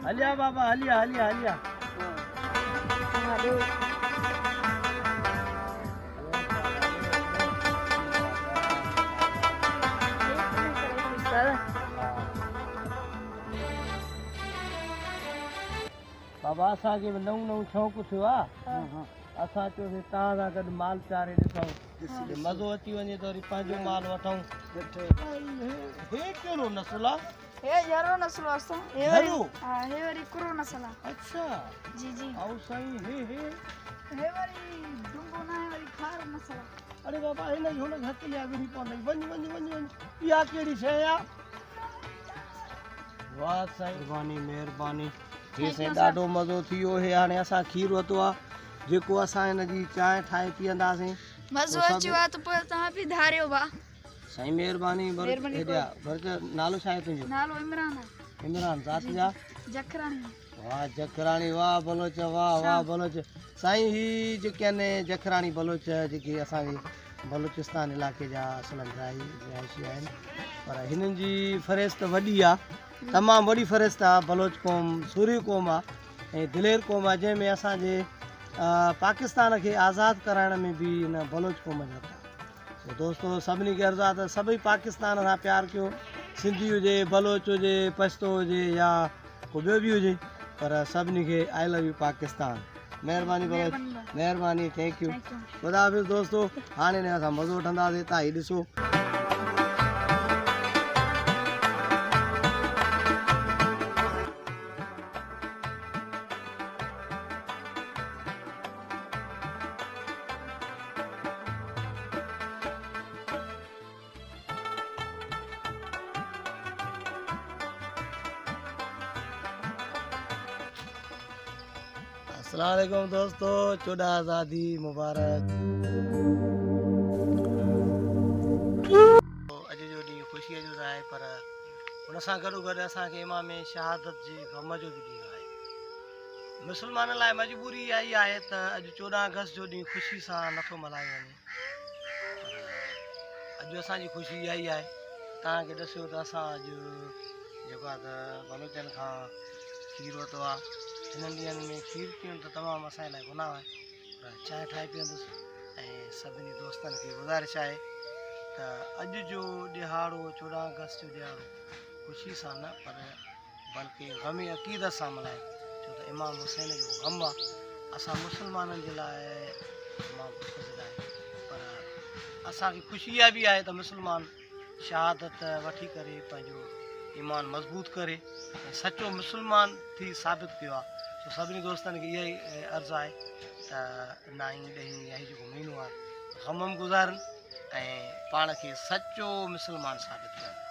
हलिया बाबा हलिया हलिया हलिया बाबा असांखे बि नऊं नऊं शौक़ु थियो आहे। असां चयोसीं तव्हां सां गॾु माल चारे ॾिसूं, मज़ो अची वञे त वरी पंहिंजो माल वठूं। हे कहिड़ो नस्ल आहे? ये यारो नस्ल वास्ता ये वाली कुरो नस्ल। अच्छा जी जी। आओ साईं हे वाली डुंगो ना है वाली खार नस्ल। अरे बाबा हिन जी हुन हथ लिया विनी पवंदी। वञ इहा कहिड़ी शइ आहे? वाह साईं महिरबानी हे साईं ॾाढो मज़ो थी वियो। हे हाणे असां खीर वरितो आहे जेको असां हिन जी चांहि ठाहे पीअंदासीं। मज़ो अची वियो त पोइ तव्हां बि धारियो बा। साईं महिरबानी। नालो छा आहे तुंहिंजो? नालो इमरान आहे। इमरान ज़ात जा? जखराणी। वाह जखराणी वाह बलोच वाह बलोच। साईं ही जेके आहिनि जखराणी बलोच जेके असांजे बलूचिस्तान इलाइक़े जा असुलनि रिहाइशी आहिनि, पर हिननि जी फ़हरिस्त वॾी आहे, तमामु वॾी फ़हरिस्त आहे। बलोच क़ौम सूरी क़ौम आहे ऐं दिलेर क़ौम आहे, जंहिंमें असांजे पाकिस्तान खे आज़ादु कराइण में बि हिन बलोच क़ौम जो तो दोस्तों सभिनी खे अर्ज़ु आहे त सभई पाकिस्तान सां प्यारु कयो। सिंधी हुजे, बलोच हुजे, पश्तो हुजे या को ॿियो बि हुजे, पर सभिनी खे आई लव यू पाकिस्तान। महिरबानी बलोच, महिरबानी, थैंक यू। ख़ुदा हाफ़िज़ दोस्तों। हाणे ने असां मज़ो वठंदासीं। तव्हां ही ॾिसो अस्सलाम वालेकुम दोस्तों, 14 आज़ादी मुबारक। अॼु जो ॾींहुं ख़ुशीअ जो आहे, पर हुन सां गॾो गॾु असांखे इमाम शहादत जे ग़म जो बि ॾींहुं आहे। मुस्लमाननि लाइ मजबूरी इहा ई आहे त अॼु 14 अगस्त जो ॾींहुं ख़ुशी सां नथो मल्हायो वञे, पर अॼु असांजी ख़ुशी इहा ई आहे। तव्हांखे ॾिसो त असां अॼु जेको आहे त बलोचनि खां खीर वरितो आहे। हिननि ॾींहंनि में खीर पीअण त तमामु असांजे लाइ गुनाह आहे, पर चांहि ठाहे पीअंदुसि। ऐं सभिनी दोस्तनि खे गुज़ारिश आहे त अॼु जो ॾिहाड़ो 14 अगस्त जो ॾिहाड़ो ख़ुशी सां न, पर बल्कि ग़मी अक़ीदत सां मल्हाए, छो त इमाम हुसैन जो ग़म आहे। असां मुस्लमाननि जे लाइ तमामु ख़ुशि आहे, पर असांखे ख़ुशी इहा बि आहे त मुस्लमान शहादत वठी करे पंहिंजो ईमान मज़बूत करे ऐं सचो मुस्लमान थी साबित कयो आहे। तो सभिनी दोस्तनि खे इहा ई अर्ज़ु आहे त 9 ॾहीं या जेको महीनो आहे ग़म गुज़ारनि ऐं पाण खे सचो मुस्लमान साबित कनि।